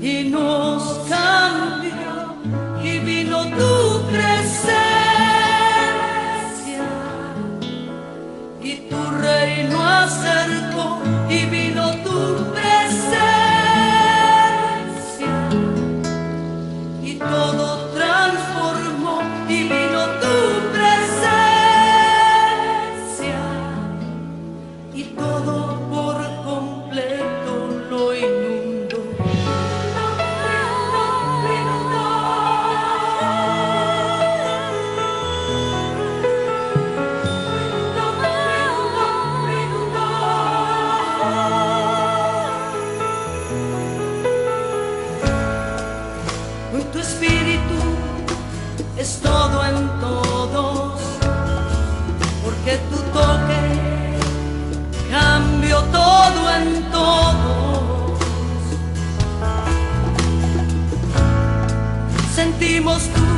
y nos cambió y vino tu presencia y tu reino acercó y vino tu presencia y todo transformó y vino tu presencia y todo por completo lo inundó. Hoy tu espíritu es todo en todos, porque tu toque cambió todo en todos. Sentimos tu